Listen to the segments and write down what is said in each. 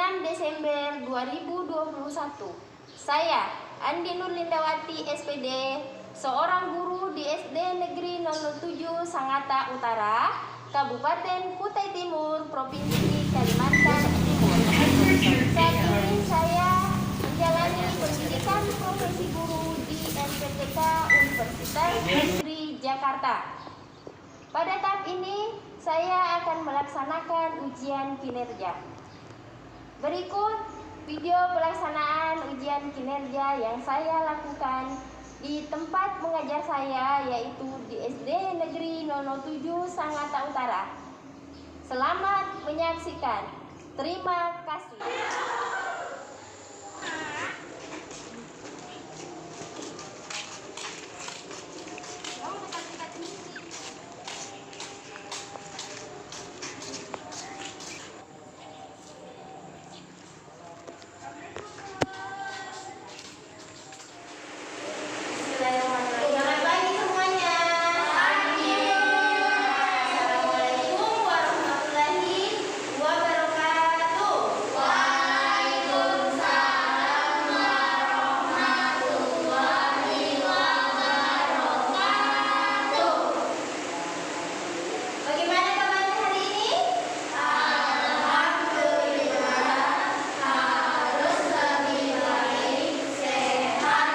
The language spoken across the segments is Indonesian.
6 Desember 2021. Saya, Andi Nurlindawati SPD, seorang guru di SD Negeri 007 Sangatta Utara, Kabupaten Kutai Timur, Provinsi Kalimantan Timur. Saat ini saya menjalani pendidikan profesi guru di NPTK Universitas Negeri Jakarta. Pada tahap ini, saya akan melaksanakan ujian kinerja. Berikut video pelaksanaan ujian kinerja yang saya lakukan di tempat mengajar saya, yaitu di SD Negeri 007 Sangatta Utara. Selamat menyaksikan. Terima kasih. Selamat pagi semuanya. Assalamualaikum warahmatullahi wabarakatuh. Waalaikumsalam warahmatullahi wabarakatuh. Bagaimana kabarnya hari ini? Alhamdulillah, harus lebih baik, sehat.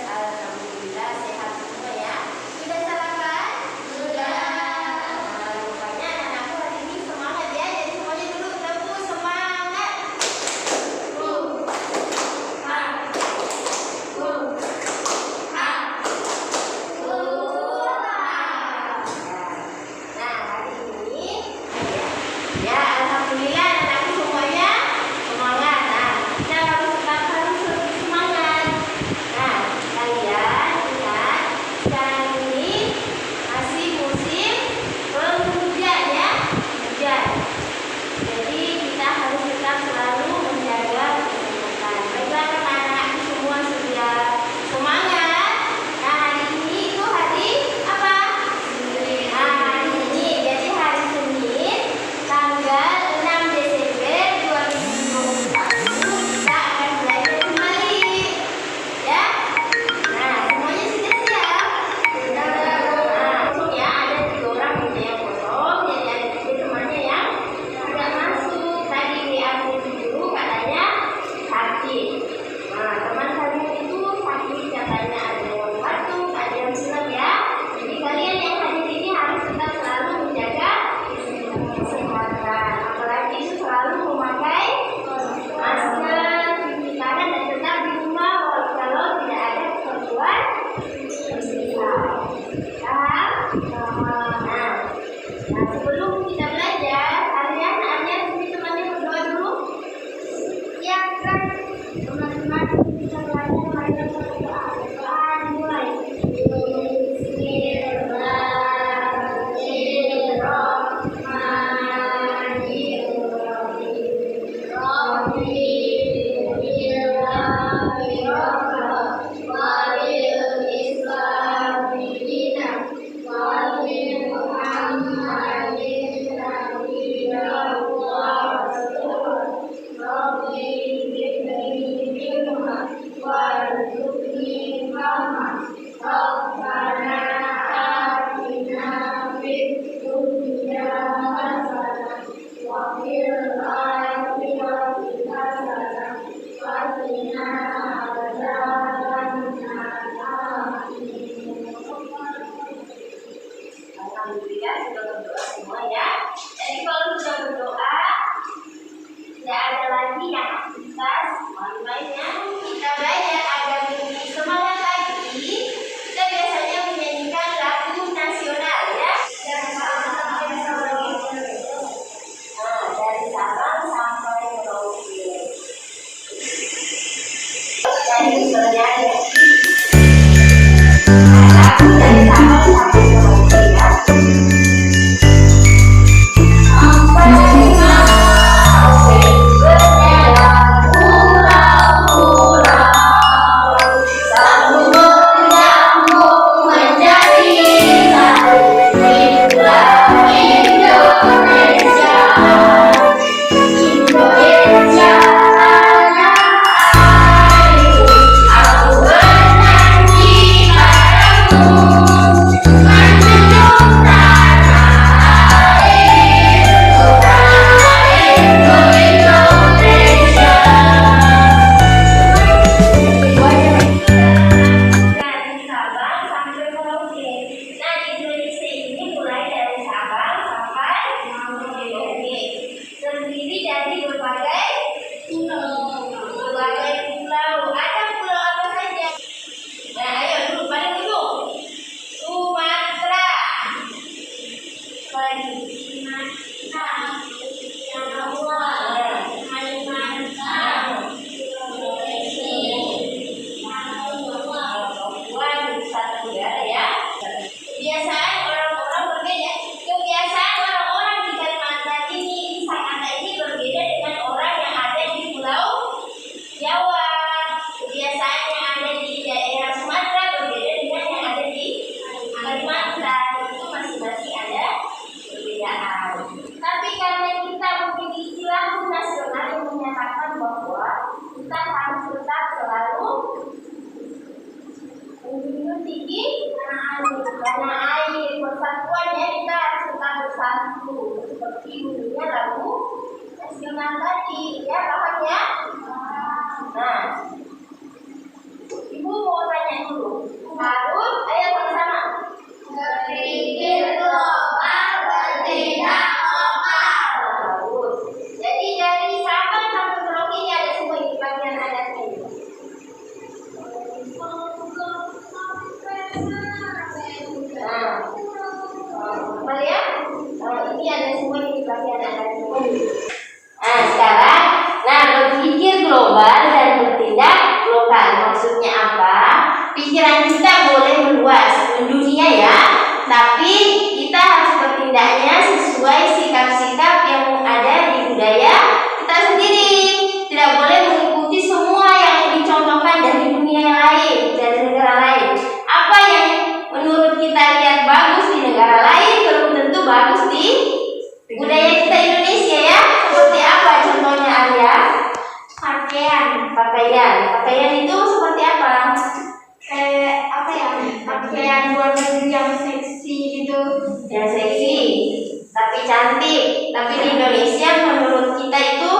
Alhamdulillah sehat semua ya. Sudah sarapan? Sudah. Rupanya anak-anakku hari ini semangat ya. Jadi semuanya dulu tepuk semangat. Nah, hari ini ya, alhamdulillah anak-anakku semuanya semangat. Nah, kita harus lebih semangat. Nah, kalian lihat, sekarang ini masih musim penghujan ya, hujan. Jadi kita harus tetap selalu menjaga kesehatan. Baiklah anak-anakku semua sudah semangat. Nah, hari ini itu hari apa? Nah, hari ini jadi hari Senin, tanggal 6 Desember 2021 kita akan belajar kembali. Ya. Nah, semuanya sudah siap? Sudah. Nah, ya, ada 3 orang meja yang kosong, jadi ada 3 temannya yang tidak masuk. Tadi di aku dulu katanya sakit. Nah, teman kalian itu sakit katanya, ada yang batuk, ada yang pilek ya. Jadi kalian yang hadir ini harus tetap selalu menjaga kesehatan. Apalagi itu selalu memakai masker, cuci tangan, dan tetap di rumah kalau tidak ada keperluan mendesak. Paham? Nah, sebelum kita belajar, kalian ada teman-temannya berdoa dulu. Ya kan, teman-teman kita belajar mari berdoa. Doa dimulai. Alhamdulillah sudah berdoa semua ya. Jadi kalau sudah berdoa, tidak ada lagi yang aktivitas main-mainnya. Kita belajar agar lebih semangat lagi. Kita biasanya menyanyikan lagu nasional ya. Dari Sabang sampai Merauke. jadi berbagai pulau. Berbagai pulau. Ada pulau apa saja? Nah, ayo dulu paling ujung. Sumatera. Lagi. Jawa. Kalimantan. Sulawesi. Papua di satu negara ya. Kebiasaan orang-orang berbeda. Kebiasaan orang-orang di Kalimantan ini, di Sangatta ini berbeda dengan orang yang ada di Pulau Jawa. Kebiasaan yang ada di daerah Sumatera berbeda dengan yang ada di Kalimantan. Itu masing-masing ada perbedaan. Tapi karena kita memiliki lagu nasional yang menyatakan bahwa kita harus tetap selalu menjunjung tinggi tanah air, persatuan ya, kita harus tetap bersatu seperti bunyinya lagu nasional tadi ya, paham ya? Nah, Ibu mau tanya dulu, harus ayo sama-sama berpikir global, bertindak lokal. Bagus. Jadi dari Sabang sampai Merauke ini ada semua di bagian adatnya ini. Nah, ya? Ini ada semua di bagian adatnya. Nah, sekarang, berpikir global dan bertindak lokal. Maksudnya apa? Pikiran kita boleh meluas, mendunia ya, tapi kita harus bertindaknya sesuai sikap-sikap yang ada di budaya kita sendiri. Tidak boleh mengikuti semua yang dicontohkan dari dunia yang lain, dari negara lain. Apa yang menurut kita lihat bagus di negara lain belum tentu bagus di budaya kita Indonesia ya. Seperti apa contohnya, Arya? Pakaian itu seperti apa? Pakaian luar negeri yang seksi gitu. Yang seksi, tapi cantik. Tapi di Indonesia menurut kita itu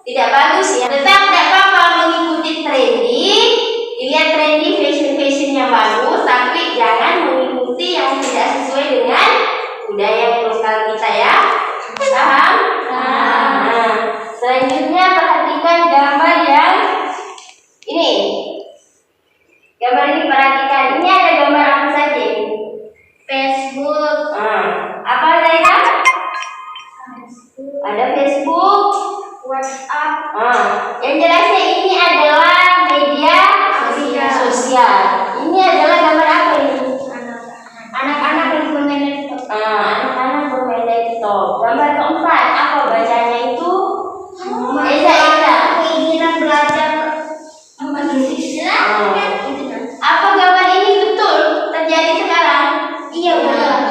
tidak bagus ya. Tetap tidak apa-apa mengikuti trending. Lihat trending fashion yang bagus, tapi jangan mengikuti yang tidak sesuai dengan budaya lokal kita ya. Paham? Nah, selanjutnya perhatikan gambar yang ini. Gambar ini perhatikan. Ini ada gambar apa saja ini? Facebook. Apa Zaira? Ada Facebook, WhatsApp. Yang jelasnya ini adalah media sosial. Ini adalah gambar apa ini? Anak-anak yang bermain laptop. Anak-anak bermain laptop. Gambar keempat apa bacanya itu? Eza. Keinginan belajar Indonesia. Apa gambar ini betul terjadi sekarang? Iya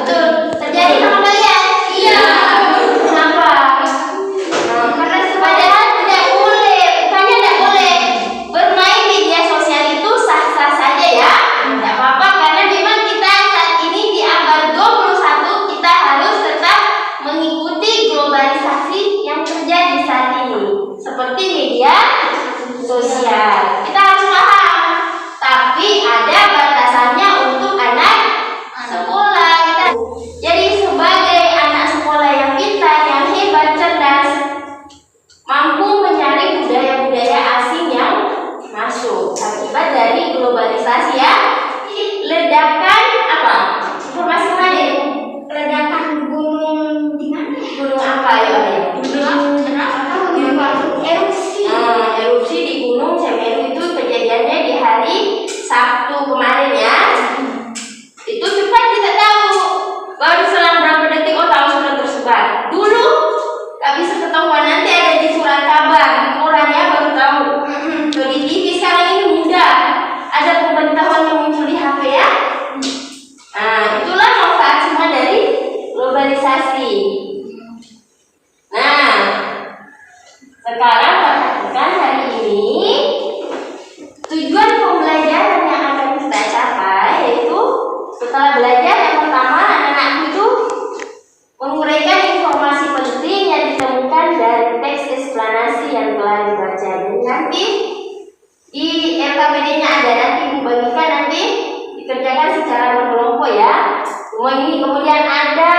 betul. Terjadi sama kalian? Iya. Kenapa? Karena padahal tidak boleh, bukannya tidak boleh bermain media sosial itu sah-sah saja ya. Tidak apa-apa karena memang kita saat ini di abad 21 kita harus tetap mengikuti globalisasi yang terjadi saat ini seperti media sosial. Kita harus paham. Tapi ada batasannya untuk anak sekolah kita. Jadi sebagai anak sekolah yang pintar, yang hebat, cerdas, mampu menyaring budaya-budaya asing yang masuk akibat dari globalisasi ya. Ledakan apa? Informasi mana ini? Ledakan gunung di mana? Gunung apa ya? Gunung erupsi. Erupsi di Gunung Semeru itu kejadiannya di hari Sabtu kemarin ya. Itu cepat kita tahu. Baru selang berapa detik tahu sudah tersebar. Dulu gak bisa ketahuan, nanti ada di surat kabar, di koran ya baru tahu. Di TV sekarang ini mudah. Ada pemberitahuan yang muncul di HP ya. Nah, itulah manfaat semua dari globalisasi. Nah, sekarang perhatikan hari ini tujuan pembelajaran yang akan kita capai, yaitu setelah belajar yang pertama anak-anak itu menguraikan informasi penting yang ditemukan dari teks eksplanasi yang telah dibaca. Jadi nanti di LKPD-nya ada, nanti dibagikan, nanti dikerjakan secara berkelompok ya. Semua ini kemudian ada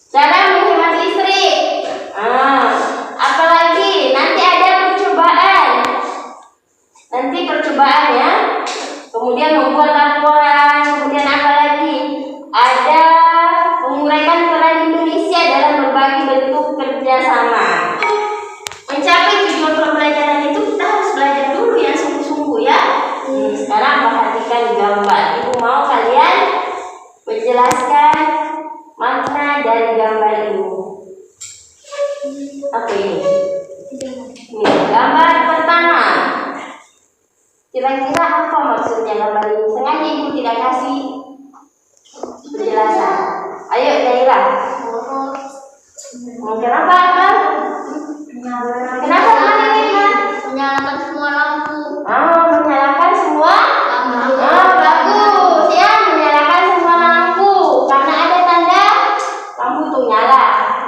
cara menghemat listrik. kemudian membuat laporan, kemudian apa lagi? Ada menguraikan peran Indonesia dalam berbagai bentuk kerjasama. Mencapai tujuan pembelajaran itu kita harus belajar dulu yang sungguh-sungguh ya. Sekarang perhatikan gambar. Ibu mau kalian menjelaskan makna dari gambar ini. Apa ini? Ini gambar pertama. Kira-kira apa maksudnya gambar ini? Sengaja ibu tidak kasih penjelasan. Ayo Zaira. Kenapa Akal? Kenapa kemarin Irma? Menyalakan semua lampu. Menyalakan semua lampu. Bagus ya, menyalakan semua lampu karena ada tanda lampu itu nyala.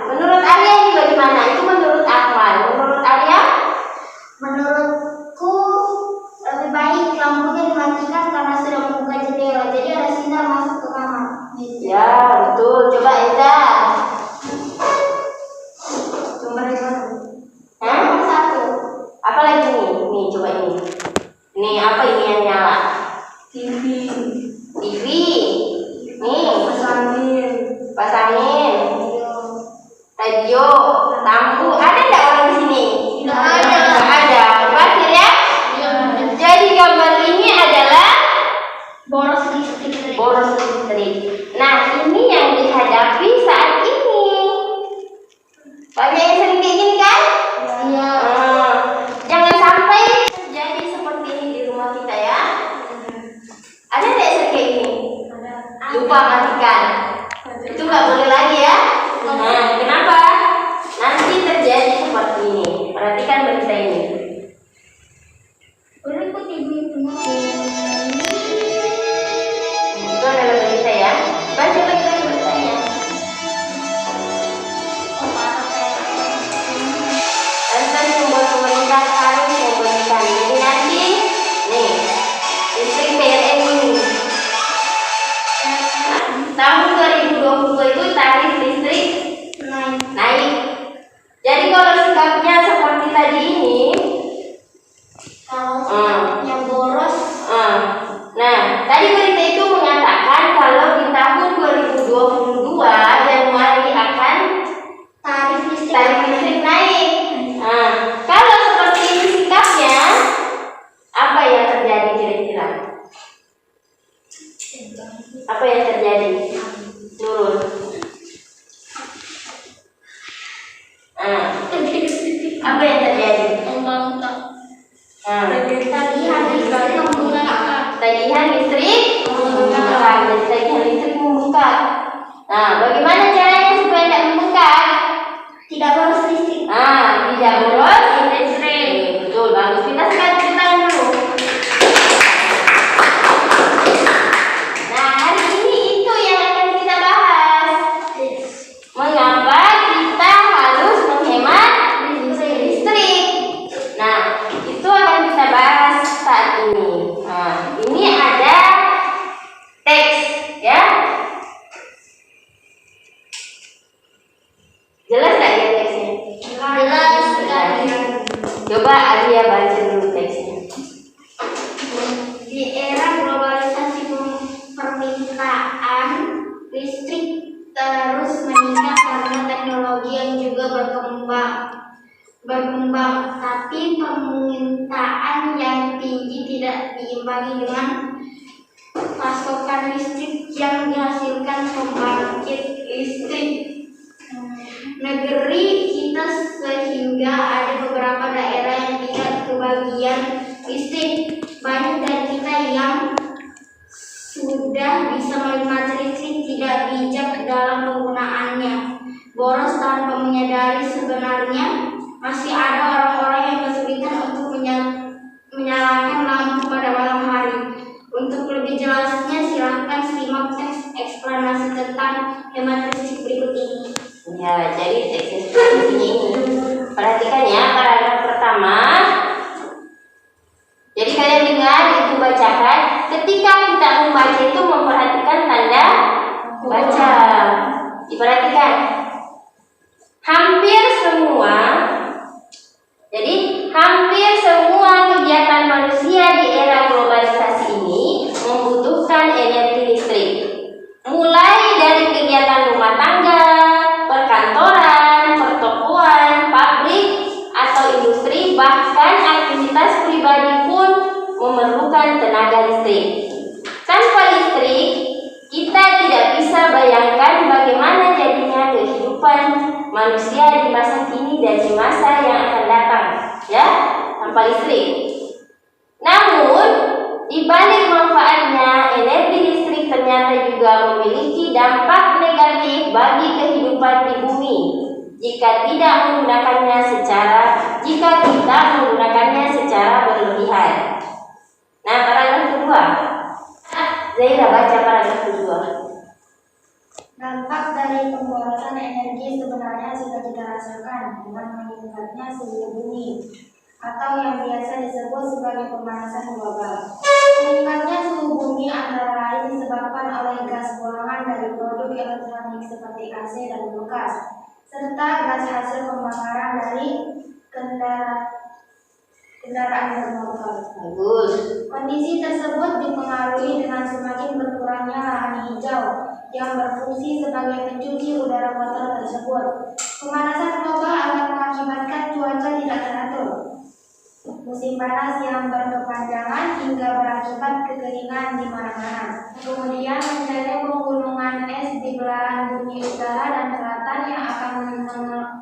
Menurut Arya ini bagaimana? Itu menurut Akmal. Menurut Arya? Menurutku lebih baik lampunya dimatikan karena sudah membuka jendela, jadi ada sinar masuk ke kamar. Ya betul. Coba Eza. Sumber itu. Satu. Apa lagi nih? Nih coba ini. Ini apa ini yang nyala? TV. TV. Nih. Pasangin. Radio. Lampu. Ada nggak orang di sini? Tidak ada. Nggak ada. Pasir ya? Jadi gambar ini adalah Boros listrik. boros listrik. Nah ini yang dihadapi saat ini. Banyak yang sering kayak gini kan? Iya. Jangan sampai terjadi seperti ini di rumah kita ya. Ada nggak yang sering kayak gini? Lupa matikan. Itu nggak boleh lagi ya. Nah, kenapa? Nanti terjadi seperti ini. Perhatikan berita ini. Berikut ibu itu. Itu adalah berita ya. Baca baik-baik beritanya. Tentang sumber pemerintah harus memberikan. Jadi nanti nih listrik PLN ini tahun 2020 itu tarif listrik naik. Jadi kalau sikapnya seperti tadi ini, Kalau yang boros, nah tadi berita itu mengatakan kalau di tahun 2022 Januari akan tarif tarif listrik naik. Kalau seperti ini sikapnya, apa yang terjadi kira-kira? Apa yang terjadi? Turun. Apa yang terjadi? tagihan listrik membengkak. Tagihan listrik membengkak. Jadi tagihan listrik membengkak. Nah, bagaimana caranya supaya tidak membengkak? Tidak boros listrik. Tidak boros listrik. Betul, bagus. Kita sekarang tangan dulu. Nah, hari ini itu yang akan kita bahas. Mengapa kita harus menghemat listrik? Nah, itu akan kita bahas saat ini. Nah, ini ada teks ya. Jelas nggak ya teksnya? Jelas sekali. Coba Arya baca dulu teksnya. Di era globalisasi permintaan listrik terus meningkat karena teknologi yang juga berkembang, tapi permintaan yang tinggi tidak diimbangi dengan pasokan listrik yang dihasilkan pembangkit listrik negeri kita, sehingga ada beberapa daerah yang tidak kebagian listrik. Banyak dari kita yang sudah bisa menikmati listrik tidak bijak dalam penggunaannya. Boros tanpa menyadari sebenarnya masih ada orang-orang yang kesulitan untuk menyalakan lampu pada malam hari. Untuk lebih jelasnya silahkan simak teks eksplanasi tentang hemat listrik berikut ini. Ya, jadi teks eksplanasi ini. Perhatikan ya paragraf pertama. Jadi kalian dengar ibu bacakan. Ketika kita membaca itu memperhatikan tanda baca. Diperhatikan. Hampir semua. Jadi hampir semua kegiatan manusia di era globalisasi ini menggunakan tenaga listrik. Tanpa listrik, kita tidak bisa bayangkan bagaimana jadinya kehidupan manusia di masa kini dan di masa yang akan datang, ya, tanpa listrik. Namun, di balik manfaatnya, energi listrik ternyata juga memiliki dampak negatif bagi kehidupan di bumi jika kita menggunakannya secara berlebihan. Nah, paragraf kedua. Zaira baca paragraf kedua. Dampak dari pemborosan energi sebenarnya sudah kita rasakan dengan meningkatnya suhu bumi atau yang biasa disebut sebagai pemanasan global. Meningkatnya suhu bumi antara lain disebabkan oleh gas buangan dari produk elektronik seperti AC dan kulkas, serta gas hasil pembakaran dari kendaraan bermotor. Bagus. Kondisi tersebut dipengaruhi dengan semakin berkurangnya lahan hijau yang berfungsi sebagai pencuci udara kotor tersebut. Pemanasan global akan mengakibatkan cuaca tidak teratur, musim panas yang berkepanjangan hingga berakibat kekeringan di mana-mana. Kemudian terjadi penggunungan es di belahan bumi utara dan selatan yang akan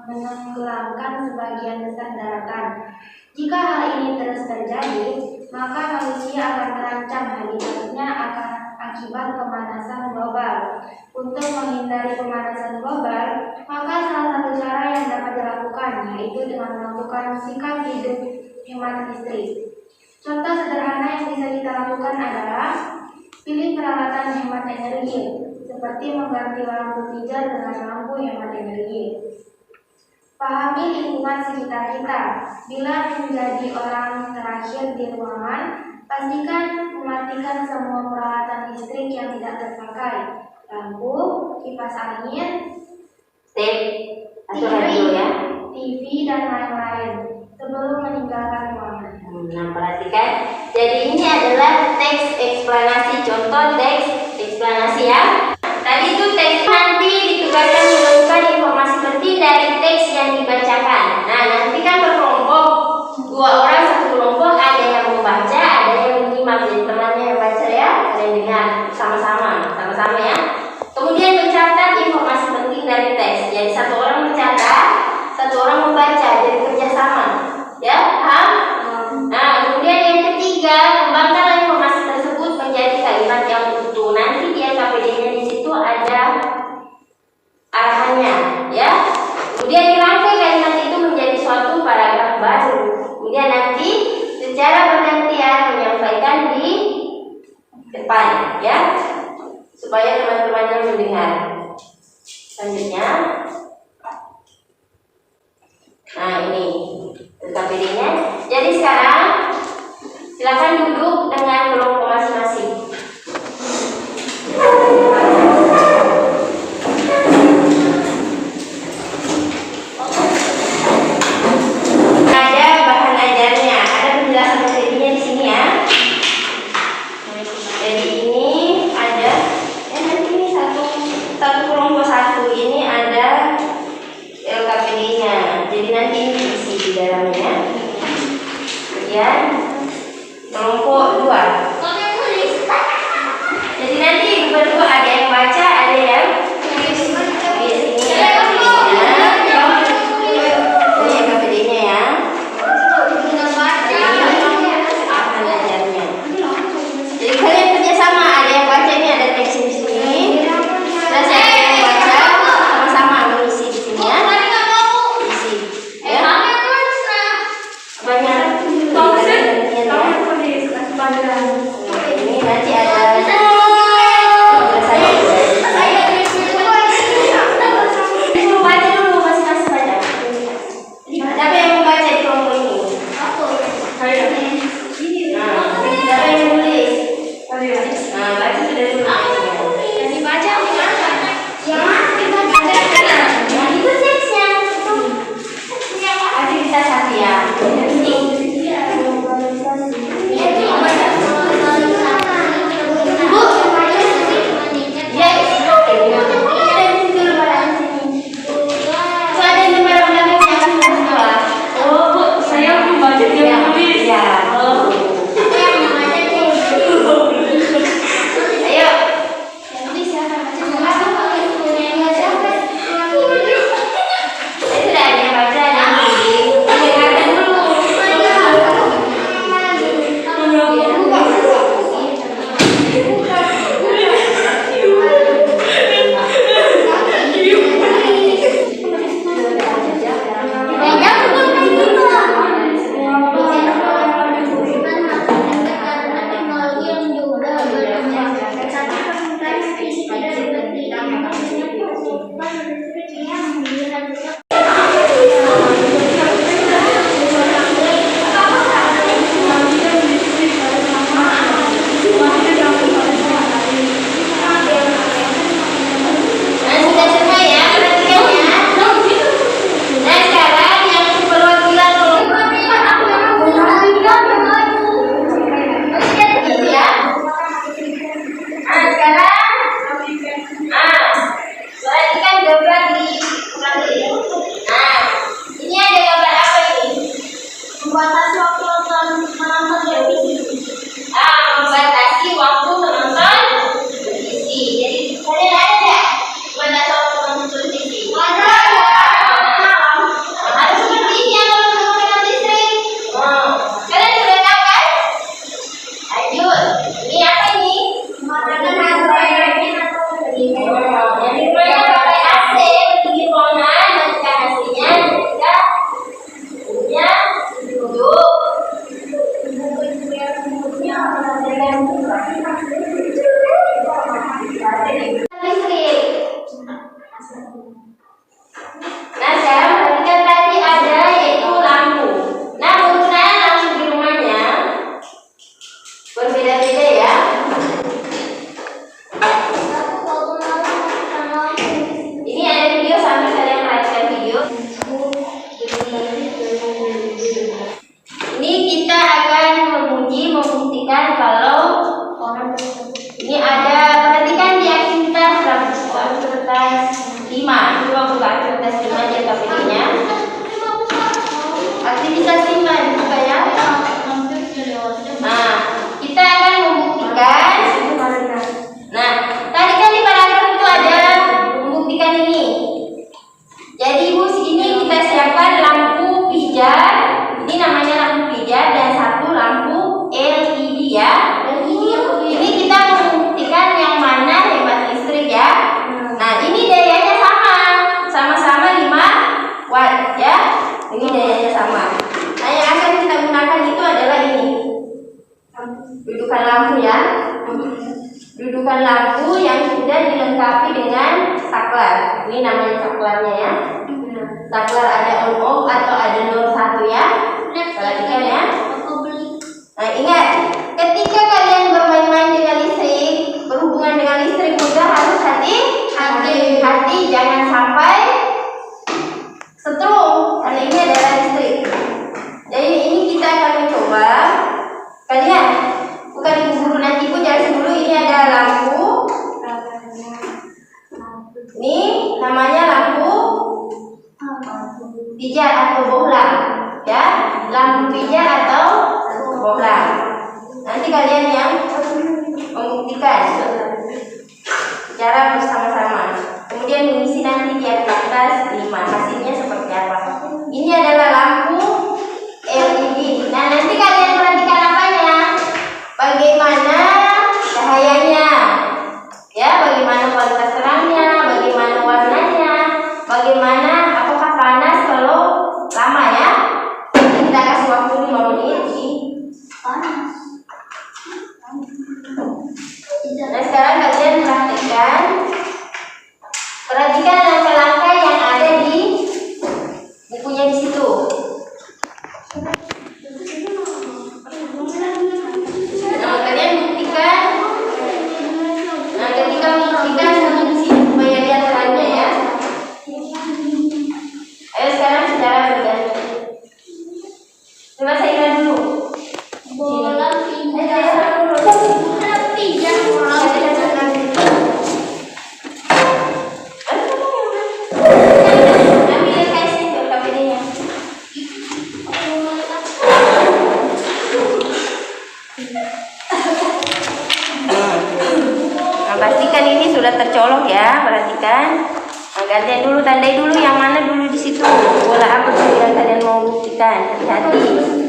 menenggelamkan sebagian besar daratan. Jika hal ini terus terjadi, maka manusia akan terancam habitatnya akan akibat pemanasan global. Untuk menghindari pemanasan global, maka salah satu cara yang dapat dilakukan yaitu dengan melakukan sikap hidup hemat listrik. Contoh sederhana yang bisa kita lakukan adalah pilih peralatan hemat energi, seperti mengganti lampu pijar dengan lampu hemat energi. Pahami lingkungan sekitar kita. Bila menjadi orang terakhir di ruangan, pastikan mematikan semua peralatan listrik yang tidak terpakai, lampu, kipas angin, TV, dan lain-lain sebelum meninggalkan ruangan. Nah, perhatikan. Jadi ini adalah teks eksplanasi, contoh teks eksplanasi ya. Tadi itu teks, nanti ditugaskan menemukan informasi penting dari teks yang dibacakan. Nah, nanti kan berkelompok, 2 orang satu kelompok, ada yang membaca, ada yang menyimak. Jadi temannya yang baca ya, ada yang dengar sama-sama ya. Kemudian mencatat informasi penting dari teks. Jadi 1 orang mencatat, 1 orang membaca, jadi kerjasama. Ya, paham? Nah, kemudian yang ketiga, kembangkan informasi tersebut menjadi kalimat yang utuh. Nanti di KPD-nya di situ ada arahannya, ya. Kemudian dirangkai kalimat itu menjadi suatu paragraf baru. Kemudian nanti secara bergantian menyampaikan di depan, ya, supaya teman-temannya mendengar. Selanjutnya, nah ini KPD-nya. Jadi sekarang silakan duduk dengan kelompok masing-masing. Ada bahan ajarnya, ada penjelasan materinya di sini ya. Jadi ini ada, nanti ini satu kelompok satu ini ada LKPD-nya. Jadi nanti ini diisi di dalamnya. Kemudian kelompok 2. Jadi nanti berdua ada yang baca, ada yang di sini ya KPD-nya. Ini ya KPD-nya ya. Jadi kalian kerjasama, ada yang baca ini, ada teks di sini. Terus ada yang baca sama-sama mengisi di sini ya. Isi. Ya. Banyak. Ini nanti ada sama. Nah, yang akan kita gunakan itu adalah ini. Dudukan lampu ya. Dudukan lampu yang sudah dilengkapi dengan saklar. Ini namanya saklarnya ya. Saklar ada on off atau ada 01 ya. Perhatikan ya. Nah, ingat, ketika kalian bermain-main dengan listrik, berhubungan dengan listrik juga harus hati-hati, jangan sampai setrum karena ini adalah listrik. Jadi ini kita akan mencoba. Kalian bukan ibu nanti ibu jelasin dulu. Ini ada lampu. Ini namanya lampu pijar atau bohlam ya, lampu pijar atau bohlam. Nanti kalian yang membuktikan secara bersama-sama, kemudian mengisi nanti di atas 5 hasilnya seperti apa. Ini adalah lampu LED. Nah, nanti kalian perhatikan apanya, bagaimana cahayanya ya, bagaimana kualitas terangnya, bagaimana warnanya, bagaimana apakah panas kalau lama ya. Kita kasih waktu 5 menit di panas. Nah, sekarang kalian perhatikan langkah-langkah yang ada di bukunya di situ. Nah, kalian buktikan. Nah, ketika membuktikan di sini supaya lihat terangnya ya. Ayo sekarang secara berganti. Coba saya ingat dulu. Bola pijar. Pastikan ini sudah tercolok ya, perhatikan. Nah, gantian dulu, tandai dulu yang mana dulu di situ. Bola apa dulu yang kalian mau buktikan? Hati-hati.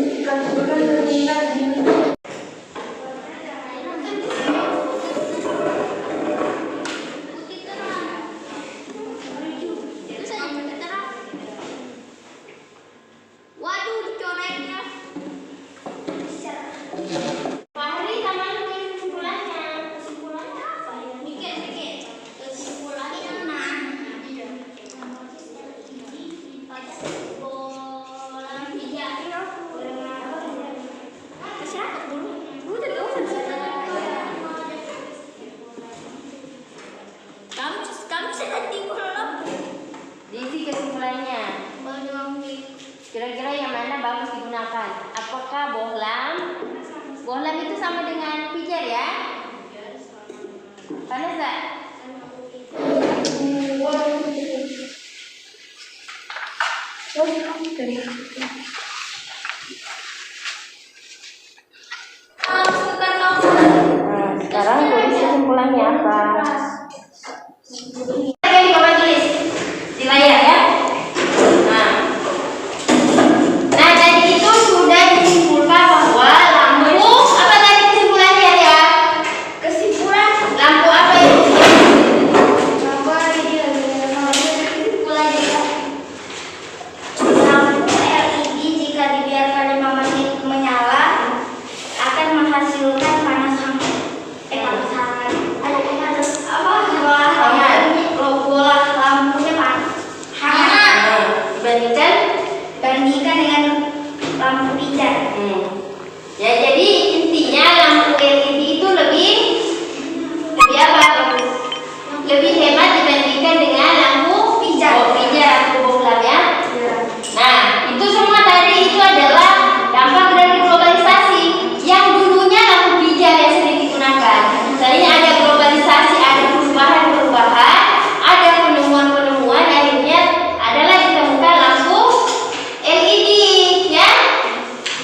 Kira-kira yang mana bagus digunakan? Apakah bohlam? Bohlam itu sama dengan pijar ya? Panas tak? Sekarang tulis kesimpulannya apa? Kalian coba tulis di layar ya. Bandingkan dengan lampu pijar. Ya, jadi intinya lampu LED itu lebih apa? Lebih hemat dibandingkan dengan lampu pijar. Pijar atau bohlam ya. Nah, itu semua tadi itu adalah dampak dari globalisasi. Yang dulunya lampu pijar yang sering digunakan. Setelahnya ada globalisasi, ada perubahan-perubahan, ada penemuan-penemuan, akhirnya adalah ditemukan lampu LED ya.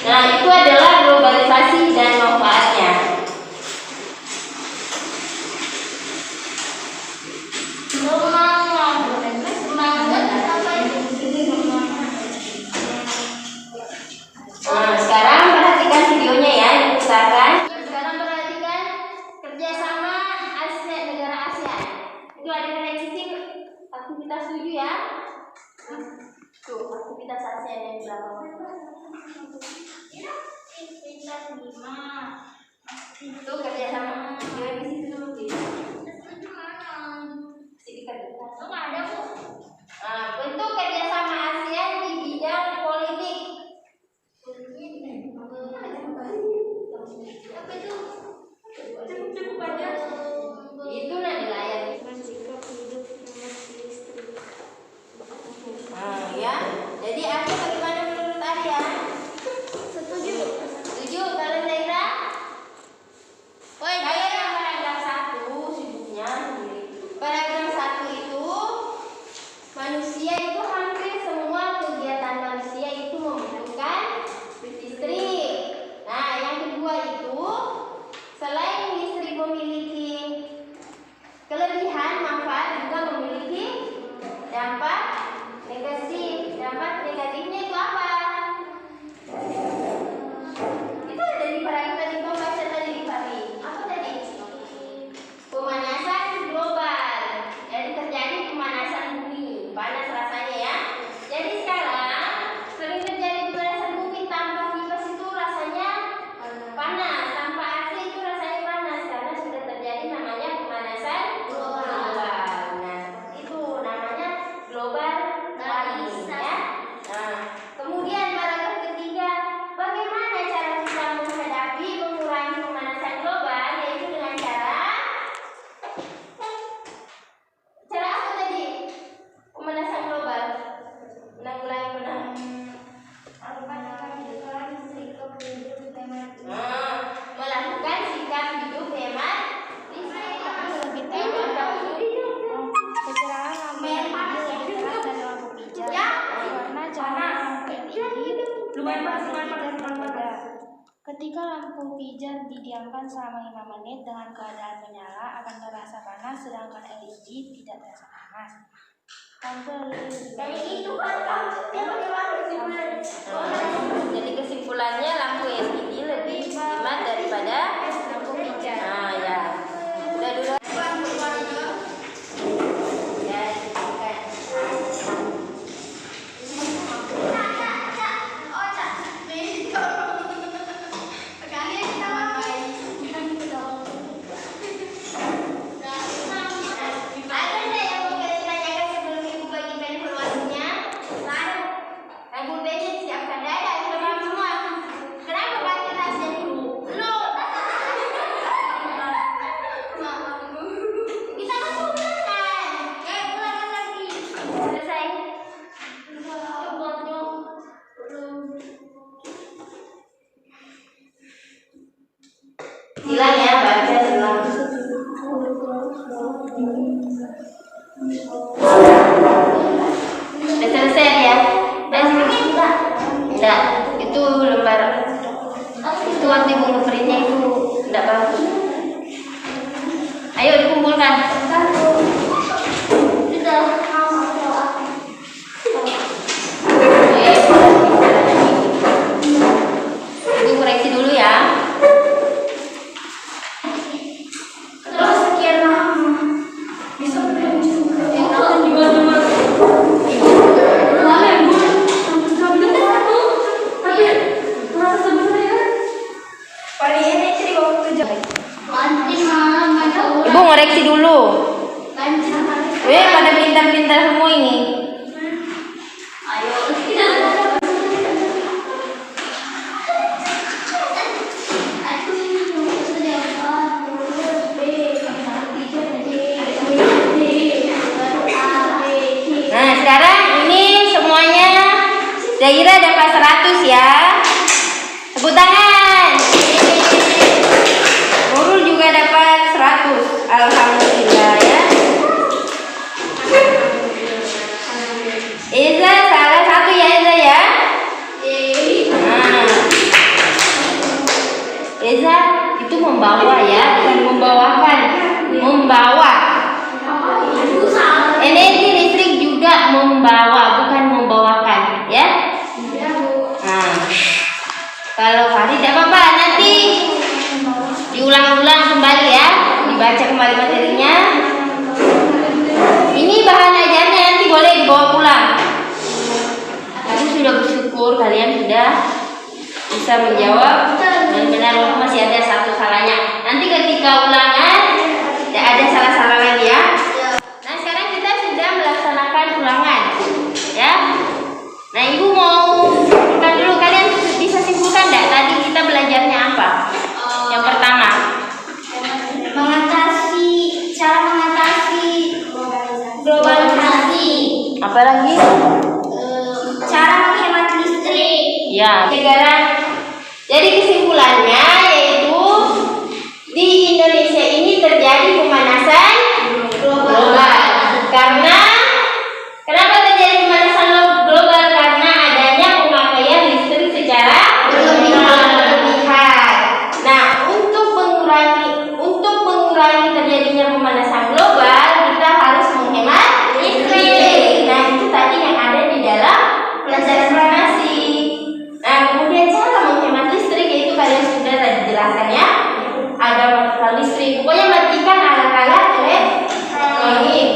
Nah, itu adalah globalisasi Itu kerjasama juga di situ bentuk kerjasama ASEAN di bidang politik. Itu di layar. Ya. Jadi aku bagaimana menurut Arya? Setuju. Kalian Zaira? Saya yang paragraf 1 sibuknya sendiri. Paragraf 1 itu manusia itu hampir semua kegiatan manusia itu membutuhkan listrik. Nah, yang kedua itu selain listrik memiliki kelebihan manfaat juga memiliki dampak negatif. Dampak negatifnya itu apa? Itu ada di paragraf tadi baca tadi di pagi. Apa tadi? Pemanasan global. Jadi terjadi pemanasan bumi. Panas rasanya ya. Jadi sekarang sering terjadi pemanasan bumi tanpa kipas itu rasanya panas. Tanpa AC itu rasanya panas karena sudah terjadi namanya pemanasan global. Nah, itu namanya global warming ya. Nah, kemudian paragraf ketiga, bagaimana cara kita menghadapi mengurangi pemanasan global, yaitu dengan cara apa tadi? Pemanasan global menanggulangi melakukan sikap hidup hemat listrik. Ketika lampu pijar didiamkan selama 5 menit dengan keadaan menyala akan terasa panas, sedangkan LED tidak terasa panas. Jadi kesimpulannya lampu LED lebih hemat daripada lampu pijar. Nah, ya. Udah dulu. Ya, silang ya, baca silang. Udah selesai ya? Enggak, itu lembar. Itu waktu buku printnya itu enggak bagus. Ayo dikumpulkan. Ibu koreksi dulu ya. Ibu ngoreksi dulu. Pada pintar-pintar semua ini. Nah, sekarang ini semuanya Zaira dapat 100 ya. Tepuk tangan. Nurul juga dapat 100. Alhamdulillah ya. Eza salah satu ya Eza ya. Nah, Eza itu membawa ya, bukan membawakan. Membawa. Energi listrik juga membawa, bukan membawakan ya. Nah, kalau Farid tidak apa-apa, nanti diulang-ulang kembali ya, dibaca kembali materinya. Ini bahan ajarnya nanti boleh dibawa pulang. Aku sudah bersyukur bersyukur kalian sudah bisa menjawab benar-benar walaupun masih ada satu salahnya. Nanti ketika ulangan tidak ada salah-salah lagi ya. Nah sekarang kita sudah melaksanakan ulangan ya. Nah ibu mau simpulkan dulu, kalian bisa simpulkan tidak tadi kita belajarnya apa? Yang pertama Cara mengatasi globalisasi. apa lagi? Cara menghemat listrik. Ya, jadi kesimpulannya yaitu di Indonesia ini terjadi pemanasan global. Kenapa terjadi pemanasan global? Karena adanya pemakaian listrik secara berlebihan. Nah, untuk mengurangi terjadinya pemanasan global, kita harus menghemat listrik. Nah, itu tadi yang ada di dalam pelajaran farmasi. Nah, kemudian cara menghemat listrik yaitu kalian sudah tadi jelaskan ya. Ada matikan listrik, pokoknya matikan alat-alat elektronik.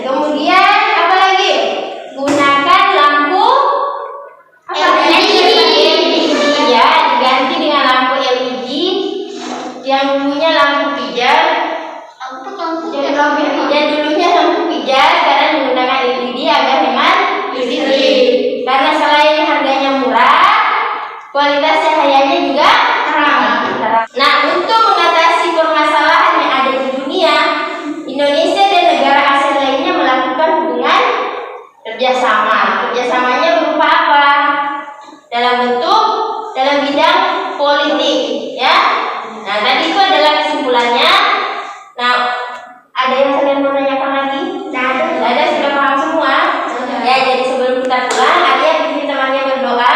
Kemudian apa lagi? Gunakan lampu LED. Ya, diganti dengan lampu LED yang dulunya lampu pijar. Yang dulunya lampu pijar, sekarang menggunakan LED agar hemat listrik. Karena selain harganya murah, kualitas cahayanya juga terang. Nah, untuk mengatasi permasalahan yang ada di dunia, Indonesia dan negara ASEAN lainnya melakukan hubungan kerjasama. Kerjasamanya berupa apa? Dalam bidang politik, ya. Nah, tadi itu adalah kesimpulannya. Nah, ada yang kalian mau tanyakan lagi? Tidak ada, sudah paham semua. Ya, jadi sebelum kita pulang, Arya bikin temannya berdoa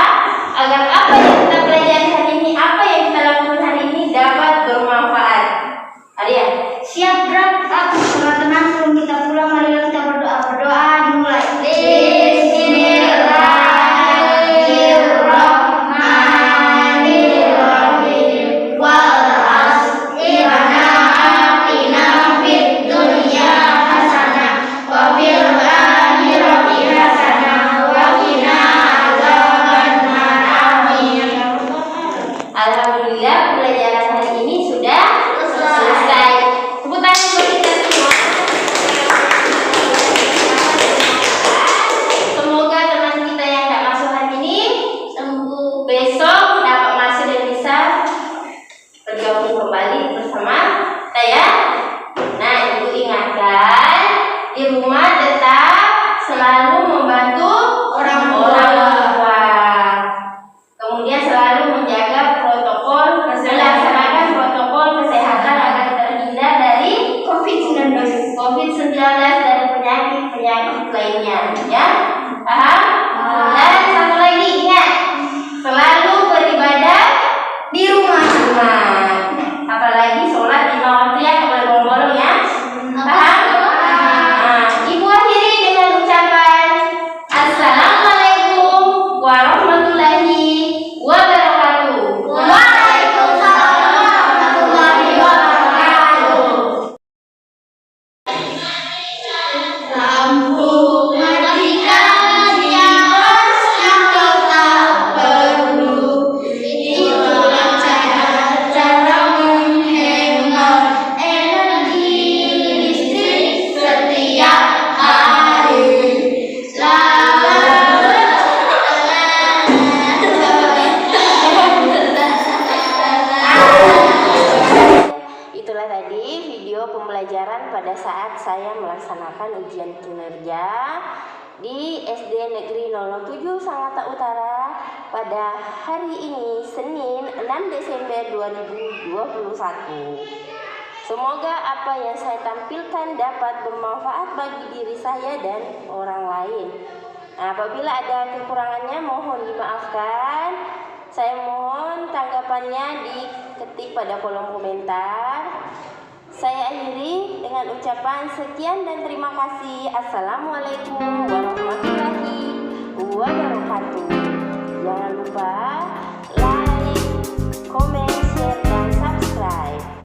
agar apa yang kita pelajari hari ini, apa yang kita lakukan hari ini dapat bermanfaat. Arya, Siap, Bro. Teman-teman, sebelum kita pulang, marilah kita berdoa. Berdoa dimulai. Bismillahirrahmanirrahim. Wal asri atina fid dunya hasanah wa fil akhirati hasanah wa qina adzabannar. Amin. alhamdulillah pelajaran hari ini sudah selesai. Tepuk tangan buat kita semua. Semoga teman kita yang tidak masuk hari ini sembuh, besok dapat masuk dan bisa bergabung kembali bersama kita ya. Nah, ibu ingatkan di rumah tetap selalu membantu orang tua. Kemudian selalu menjaga melaksanakan protokol kesehatan agar terhindar dari COVID-19 dan penyakit lainnya, ya. Paham? Dan satu lagi ingat, selalu beribadah di rumah. Apalagi sholat 5 waktu ya, kalau bolong-bolong ya. Paham? Nah, ibu akhiri dengan ucapan Assalamualaikum warahmatullahi wabarakatuh. Waalaikumsalam warahmatullahi wabarakatuh. Lampu matikan yang tetap perlu. Itulah cara menghemat energi listrik setiap hari. Itulah tadi video pembelajaran pada saat saya melaksanakan ujian kinerja di SD Negeri 007 Sangatta Utara pada hari ini Senin 6 Desember 2021. Semoga apa yang saya tampilkan dapat bermanfaat bagi diri saya dan orang lain. Nah, apabila ada kekurangannya mohon dimaafkan. Saya mohon tanggapannya diketik pada kolom komentar. Saya akhiri dengan ucapan sekian dan terima kasih. Assalamualaikum warahmatullahi wabarakatuh. Jangan lupa